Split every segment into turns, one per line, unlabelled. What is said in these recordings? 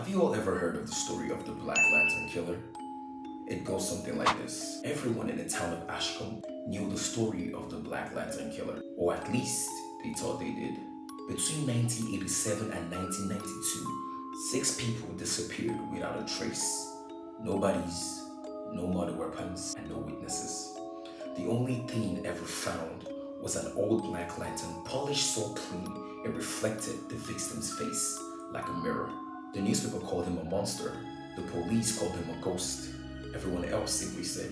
Have you all ever heard of the story of the Black Lantern Killer? It goes something like this. Everyone in the town of Ashcombe knew the story of the Black Lantern Killer, or at least they thought they did. Between 1987 and 1992, 6 people disappeared without a trace. No bodies, no murder weapons, and no witnesses. The only thing ever found was an old black lantern polished so clean it reflected the victim's face like a mirror. The newspaper called him a monster. The police called him a ghost. Everyone else simply said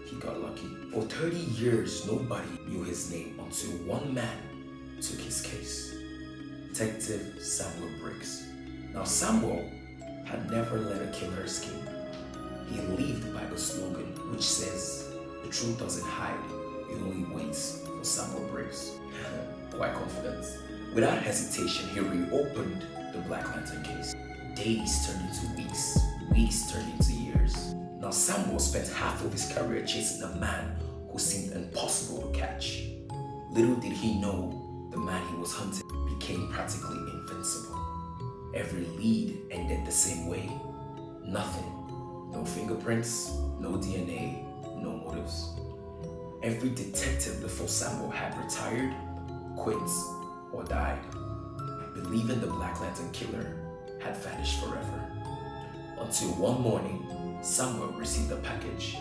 he got lucky. For 30 years, nobody knew his name until one man took his case. Detective Samuel Briggs. Now Samuel had never let a killer escape. He lived by the slogan which says, "The truth doesn't hide, it only waits for Samuel Briggs." Quite confident. Without hesitation, he reopened the Black Lantern case. Days turned into weeks, weeks turned into years. Now Samuel spent half of his career chasing a man who seemed impossible to catch. Little did he know, the man he was hunting became practically invincible. Every lead ended the same way. Nothing. No fingerprints, no DNA, no motives. Every detective before Samuel had retired, quit, or died, believing the Black Lantern Killer had vanished forever. Until one morning, Samuel received a package.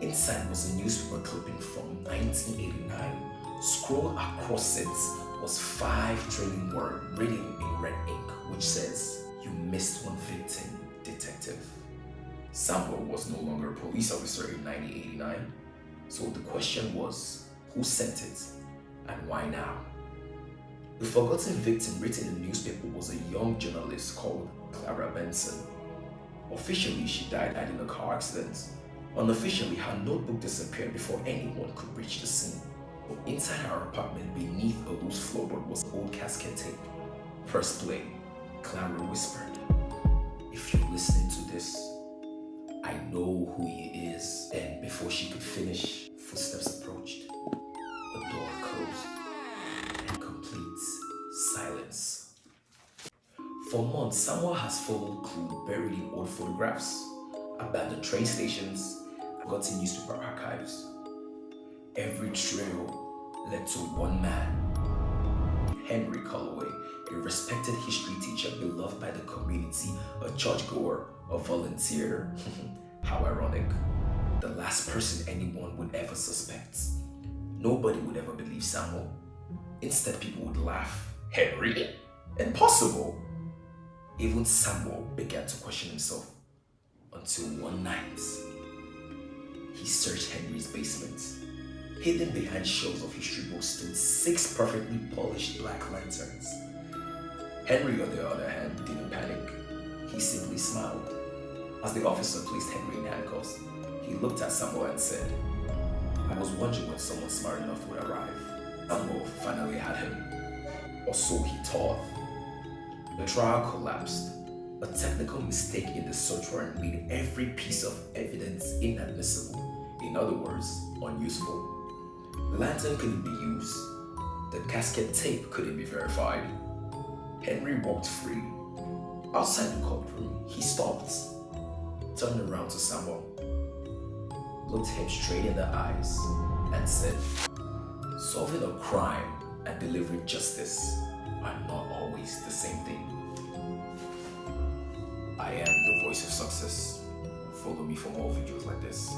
Inside was a newspaper clipping from 1989. Scrolled across it was 5 trillion words written in red ink, which says, "You missed one victim, detective." Samuel was no longer a police officer in 1989, so the question was, who sent it and why now? The forgotten victim written in the newspaper was a young journalist called Clara Benson. Officially, she died in a car accident. Unofficially, her notebook disappeared before anyone could reach the scene. But inside her apartment, beneath a loose floorboard, was old casket tape. "Press play," Clara whispered. "If you're listening to this, I know who he is." Then, before she could finish, footsteps approached. A door closed, and complete silence. For months, Samuel has followed clues buried in old photographs, abandoned train stations, and forgotten newspaper archives. Every trail led to one man, Henry Calloway, a respected history teacher beloved by the community, a churchgoer, a volunteer. How ironic. The last person anyone would ever suspect. Nobody would ever believe Samuel. Instead, people would laugh. Henry? Impossible! Even Samuel began to question himself. Until one night, he searched Henry's basement. Hidden behind shelves of history books stood 6 perfectly polished black lanterns. Henry, on the other hand, didn't panic. He simply smiled. As the officer placed Henry in handcuffs, he looked at Samuel and said, "I was wondering when someone smart enough would arrive." Samuel finally had him. Or so he thought. The trial collapsed. A technical mistake in the search warrant made every piece of evidence inadmissible. In other words, unuseful. The lantern couldn't be used. The casket tape couldn't be verified. Henry walked free. Outside the courtroom, he stopped, turned around to Samuel, looked him straight in the eyes, and said, "Solving a crime and delivering justice are not always the same thing." I am the voice of success. Follow me for more videos like this.